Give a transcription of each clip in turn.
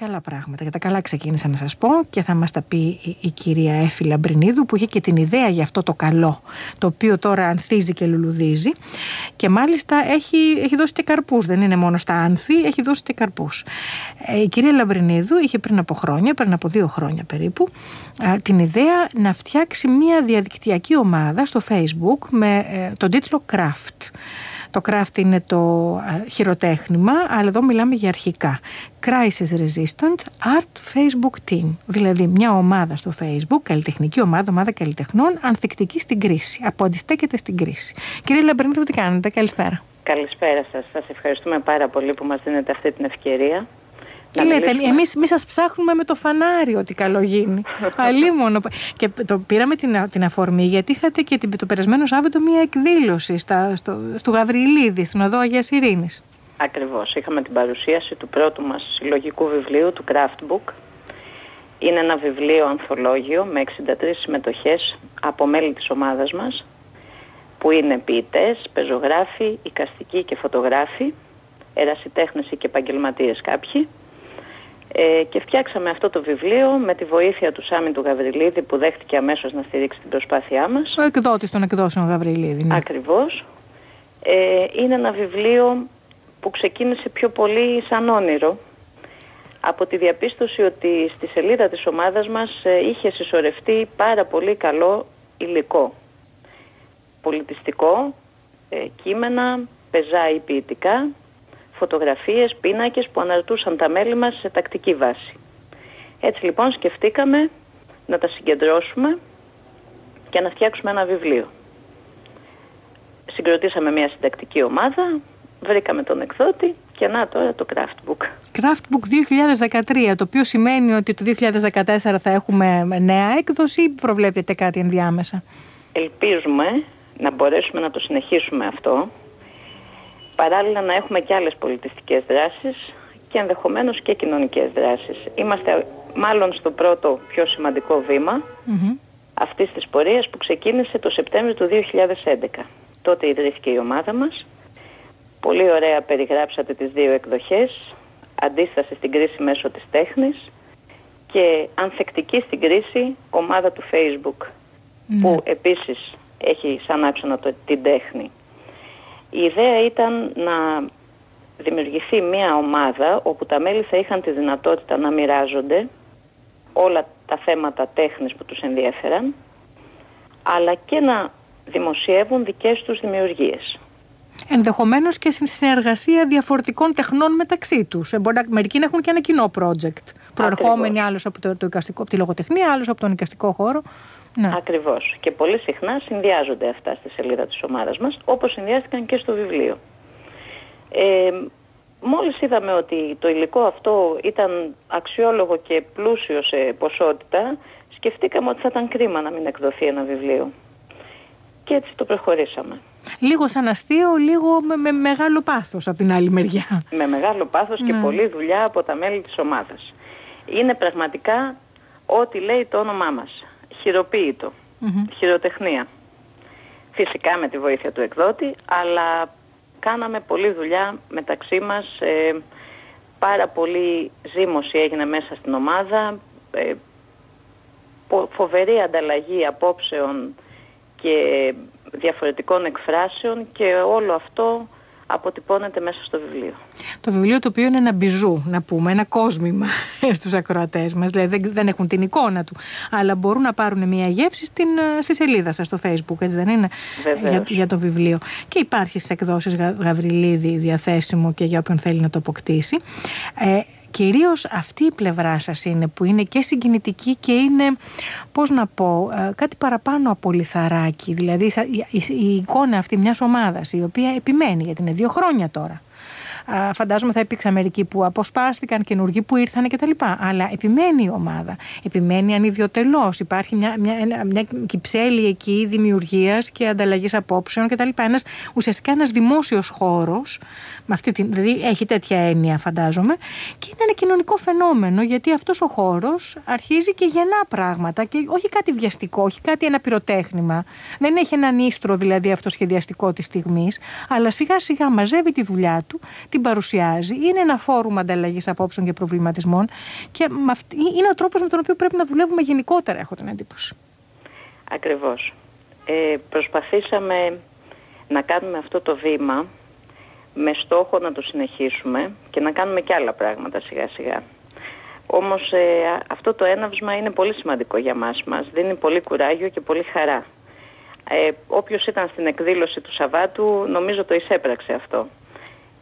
καλά πράγματα. Για τα καλά ξεκίνησα να σας πω και θα μας τα πει η κυρία Έφη Λαμπρινίδου, που είχε και την ιδέα για αυτό το καλό, το οποίο τώρα ανθίζει και λουλουδίζει και μάλιστα έχει δώσει και καρπούς. Δεν είναι μόνο στα άνθη, έχει δώσει και καρπούς. Η κυρία Λαμπρινίδου είχε πριν από 2 χρόνια περίπου, την ιδέα να φτιάξει μια διαδικτυακή ομάδα στο Facebook με τον τίτλο Craft. Το craft είναι το χειροτέχνημα, αλλά εδώ μιλάμε για αρχικά. Crisis Resistant Art Facebook Team. Δηλαδή μια ομάδα στο Facebook, καλλιτεχνική ομάδα καλλιτεχνών, ανθεκτική στην κρίση. Αντιστέκεται στην κρίση. Κύριε Λαμπρινίδου, τι κάνετε? Καλησπέρα. Καλησπέρα σας. Σας ευχαριστούμε πάρα πολύ που μας δίνετε αυτή την ευκαιρία. Τι λέτε, εμείς σας ψάχνουμε με το φανάρι ότι καλό γίνει. Αλίμονο. Και πήραμε την αφορμή γιατί είχατε και το περασμένο Σάββατο μία εκδήλωση στο Γαβριλίδη, στην Οδό Αγίας Ειρήνης. Ακριβώς. Είχαμε την παρουσίαση του πρώτου μας συλλογικού βιβλίου, του Craft Book. Είναι ένα βιβλίο ανθολόγιο με 63 συμμετοχές από μέλη της ομάδας μας, που είναι ποιητές, πεζογράφοι, εικαστικοί και φωτογράφοι, ερασιτέχνες και επαγγελματίες κάποιοι. Και φτιάξαμε αυτό το βιβλίο με τη βοήθεια του Σάμι του Γαβριλίδη, που δέχτηκε αμέσως να στηρίξει την προσπάθειά μας. Ο εκδότης των εκδόσεων Γαβριλίδη. Ναι. Ακριβώς. Είναι ένα βιβλίο που ξεκίνησε πιο πολύ σαν όνειρο, από τη διαπίστωση ότι στη σελίδα της ομάδας μας είχε συσσωρευτεί πάρα πολύ καλό υλικό. Πολιτιστικό, κείμενα, πεζά ή ποιητικά, φωτογραφίες, πίνακες που αναρτούσαν τα μέλη μας σε τακτική βάση. Έτσι λοιπόν σκεφτήκαμε να τα συγκεντρώσουμε και να φτιάξουμε ένα βιβλίο. Συγκροτήσαμε μια συντακτική ομάδα, βρήκαμε τον εκδότη και να τώρα το Craft Book. Craft Book 2013, το οποίο σημαίνει ότι το 2014 θα έχουμε νέα έκδοση ή προβλέπετε κάτι ενδιάμεσα? Ελπίζουμε να μπορέσουμε να το συνεχίσουμε αυτό. Παράλληλα να έχουμε και άλλες πολιτιστικές δράσεις και ενδεχομένως και κοινωνικές δράσεις. Είμαστε μάλλον στο πρώτο πιο σημαντικό βήμα αυτής της πορείας που ξεκίνησε το Σεπτέμβριο του 2011. Τότε ιδρύθηκε η ομάδα μας. Πολύ ωραία περιγράψατε τις 2 εκδοχές. Αντίσταση στην κρίση μέσω της τέχνης και ανθεκτική στην κρίση ομάδα του Facebook, που επίσης έχει σαν άξονα την τέχνη. Η ιδέα ήταν να δημιουργηθεί μια ομάδα όπου τα μέλη θα είχαν τη δυνατότητα να μοιράζονται όλα τα θέματα τέχνης που τους ενδιέφεραν, αλλά και να δημοσιεύουν δικές τους δημιουργίες. Ενδεχομένως και στη συνεργασία διαφορετικών τεχνών μεταξύ τους. Μερικοί να έχουν και ένα κοινό project, προερχόμενοι άλλος από από τη λογοτεχνία, άλλος από τον εικαστικό χώρο. Ναι. Ακριβώς. Και πολύ συχνά συνδυάζονται αυτά στη σελίδα της ομάδας μας, όπως συνδυάστηκαν και στο βιβλίο. Μόλις είδαμε ότι το υλικό αυτό ήταν αξιόλογο και πλούσιο σε ποσότητα, σκεφτήκαμε ότι θα ήταν κρίμα να μην εκδοθεί ένα βιβλίο. Και έτσι το προχωρήσαμε. Λίγο σαν αστείο, λίγο με μεγάλο πάθος από την άλλη μεριά. Με μεγάλο πάθος και πολλή δουλειά από τα μέλη της ομάδας. Είναι πραγματικά ό,τι λέει το όνομά μας. Χειροποίητο, χειροτεχνία. Φυσικά με τη βοήθεια του εκδότη, αλλά κάναμε πολλή δουλειά μεταξύ μας. Πάρα πολύ ζήμωση έγινε μέσα στην ομάδα. Φοβερή ανταλλαγή απόψεων και διαφορετικών εκφράσεων και όλο αυτό αποτυπώνεται μέσα στο βιβλίο. Το βιβλίο το οποίο είναι ένα μπιζού, να πούμε, ένα κόσμημα στους ακροατές μας, δηλαδή δεν έχουν την εικόνα του, αλλά μπορούν να πάρουν μια γεύση στη σελίδα σας στο Facebook, έτσι δεν είναι, για το βιβλίο. Και υπάρχει στις εκδόσεις Γαβριλίδη διαθέσιμο και για όποιον θέλει να το αποκτήσει. Κυρίως αυτή η πλευρά σας είναι που είναι και συγκινητική και είναι, πώς να πω, κάτι παραπάνω από λιθαράκι. Δηλαδή η εικόνα αυτή μιας ομάδας η οποία επιμένει, γιατί είναι 2 χρόνια τώρα. Φαντάζομαι θα υπήρξαν μερικοί που αποσπάστηκαν, καινούργοι που ήρθαν κτλ. Αλλά επιμένει η ομάδα. Επιμένει ανιδιοτελώς. Υπάρχει μια κυψέλη εκεί δημιουργίας και ανταλλαγής απόψεων κτλ. Ουσιαστικά ένας δημόσιος χώρος, δηλαδή έχει τέτοια έννοια φαντάζομαι, και είναι ένα κοινωνικό φαινόμενο, γιατί αυτός ο χώρος αρχίζει και γεννά πράγματα και όχι κάτι βιαστικό, όχι κάτι ένα πυροτέχνημα. Δεν έχει έναν ίστρο δηλαδή αυτοσχεδιαστικό της στιγμής, αλλά σιγά σιγά μαζεύει τη δουλειά του, την παρουσιάζει, είναι ένα φόρουμ ανταλλαγής απόψεων και προβληματισμών και είναι ο τρόπος με τον οποίο πρέπει να δουλεύουμε γενικότερα, έχω την εντύπωση. Ακριβώς. Προσπαθήσαμε να κάνουμε αυτό το βήμα με στόχο να το συνεχίσουμε και να κάνουμε και άλλα πράγματα σιγά σιγά. Όμως αυτό το έναυσμα είναι πολύ σημαντικό για μας. Μας δίνει πολύ κουράγιο και πολύ χαρά. Όποιος ήταν στην εκδήλωση του Σαββάτου νομίζω το εισέπραξε αυτό.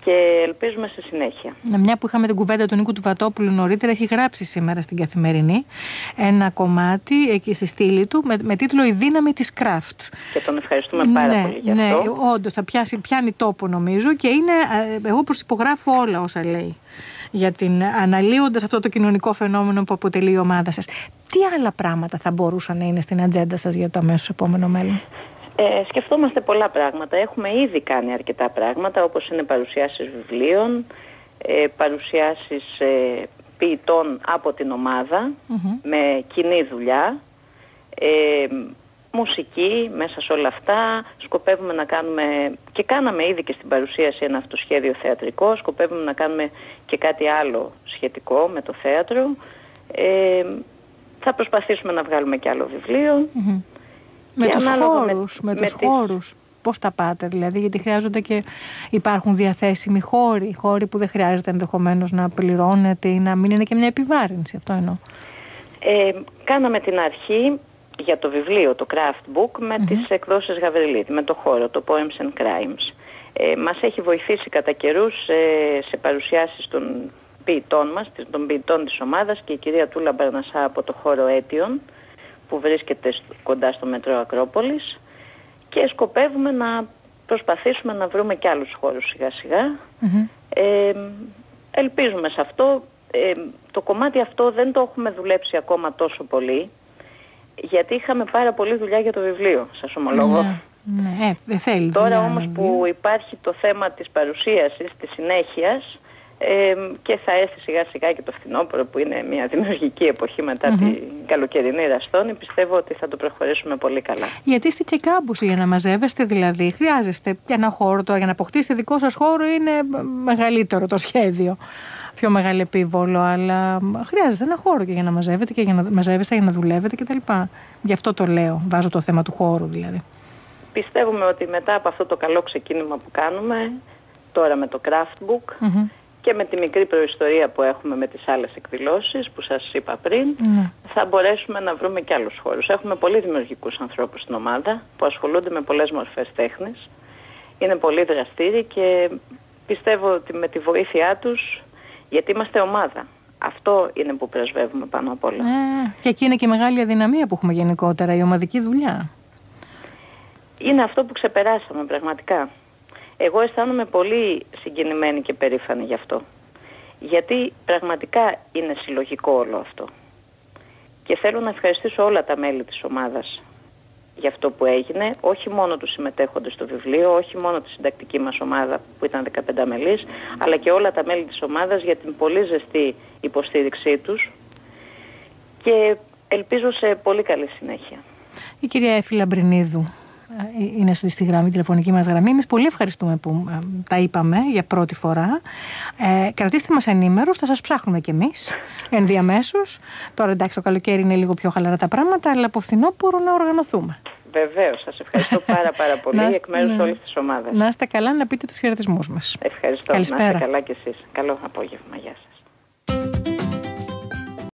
Και ελπίζουμε στη συνέχεια. Μια που είχαμε την κουβέντα του Νίκου του Βατόπουλου νωρίτερα, έχει γράψει σήμερα στην Καθημερινή ένα κομμάτι εκεί στη στήλη του με τίτλο «Η δύναμη της Κράφτ». Και τον ευχαριστούμε πάρα πολύ γι' αυτό. Ναι, όντως πιάνει τόπο νομίζω και εγώ προσυπογράφω όλα όσα λέει. Αναλύοντας αυτό το κοινωνικό φαινόμενο που αποτελεί η ομάδα σας. Τι άλλα πράγματα θα μπορούσαν να είναι στην ατζέντα σας για το αμέσως επόμενο μέλλον? Σκεφτόμαστε πολλά πράγματα. Έχουμε ήδη κάνει αρκετά πράγματα, όπως είναι παρουσιάσεις βιβλίων, παρουσιάσεις ποιητών από την ομάδα, με κοινή δουλειά, μουσική μέσα σε όλα αυτά. Σκοπεύουμε να κάνουμε, και κάναμε ήδη και στην παρουσίαση ένα αυτοσχέδιο θεατρικό, σκοπεύουμε να κάνουμε και κάτι άλλο σχετικό με το θέατρο. Θα προσπαθήσουμε να βγάλουμε και άλλο βιβλίο. Με τους χώρους. Πώς τα πάτε δηλαδή, γιατί χρειάζονται και υπάρχουν διαθέσιμοι χώροι που δεν χρειάζεται ενδεχομένως να πληρώνετε ή να μην είναι και μια επιβάρυνση, αυτό εννοώ. Κάναμε την αρχή για το βιβλίο, το Craft Book, με τις εκδόσεις Γαβριλίδη, με το χώρο, το Poems and Crimes. Μας έχει βοηθήσει κατά καιρούς σε παρουσιάσεις των ποιητών μας, των ποιητών της ομάδας, και η κυρία Τούλα Μπαρνασά από το χώρο Αίτιον, που βρίσκεται κοντά στο μετρό Ακρόπολης, και σκοπεύουμε να προσπαθήσουμε να βρούμε και άλλους χώρους σιγά σιγά. Ελπίζουμε σε αυτό. Το κομμάτι αυτό δεν το έχουμε δουλέψει ακόμα τόσο πολύ, γιατί είχαμε πάρα πολλή δουλειά για το βιβλίο, σας ομολόγω. Δεν θέλει. Τώρα όμως που υπάρχει το θέμα της παρουσίασης, της συνέχειας, και θα έρθει σιγά σιγά και το φθινόπωρο, που είναι μια δημιουργική εποχή μετά την καλοκαιρινή ραστόνη, πιστεύω ότι θα το προχωρήσουμε πολύ καλά. Γιατί είστε και κάμποση για να μαζεύεστε, δηλαδή χρειάζεστε ένα χώρο τώρα για να αποκτήσετε δικό σας χώρο, είναι μεγαλύτερο το σχέδιο, πιο μεγάλο επίβολο, αλλά χρειάζεται ένα χώρο και για να μαζεύετε και για να μαζεύεστε, για να δουλεύετε κτλ. Γι' αυτό το λέω, βάζω το θέμα του χώρου δηλαδή. Πιστεύουμε ότι μετά από αυτό το καλό ξεκίνημα που κάνουμε τώρα με το Craft Book, και με τη μικρή προϊστορία που έχουμε με τις άλλες εκδηλώσεις που σας είπα πριν, θα μπορέσουμε να βρούμε και άλλους χώρους. Έχουμε πολύ δημιουργικούς ανθρώπους στην ομάδα που ασχολούνται με πολλές μορφές τέχνης. Είναι πολύ δραστήριοι και πιστεύω ότι με τη βοήθειά τους, γιατί είμαστε ομάδα, αυτό είναι που πρεσβεύουμε πάνω απ' όλα. Και εκεί είναι και μεγάλη αδυναμία που έχουμε γενικότερα, η ομαδική δουλειά. Είναι αυτό που ξεπεράσαμε πραγματικά. Εγώ αισθάνομαι πολύ συγκινημένη και περήφανη γι' αυτό. Γιατί πραγματικά είναι συλλογικό όλο αυτό. Και θέλω να ευχαριστήσω όλα τα μέλη της ομάδας για αυτό που έγινε. Όχι μόνο τους συμμετέχοντες στο βιβλίο, όχι μόνο τη συντακτική μας ομάδα που ήταν 15 μελής, αλλά και όλα τα μέλη της ομάδας για την πολύ ζεστή υποστήριξή τους. Και ελπίζω σε πολύ καλή συνέχεια. Η κυρία Έφη Λαμπρινίδου είναι στη γραμμή, τηλεφωνική μας γραμμή. Εμείς πολύ ευχαριστούμε που τα είπαμε για πρώτη φορά. Κρατήστε μας ενήμερους, θα σας ψάχνουμε κι εμείς ενδιαμέσως. Τώρα εντάξει, το καλοκαίρι είναι λίγο πιο χαλαρά τα πράγματα, αλλά από φθινόπωρο να οργανωθούμε. Βεβαίως, σας ευχαριστώ πάρα πολύ εκ μέρους όλης της ομάδας. Να είστε καλά, να πείτε τους χαιρετισμούς μας. Ευχαριστώ. Καλησπέρα. Να είστε καλά κι εσείς. Καλό απόγευμα. Γεια σας.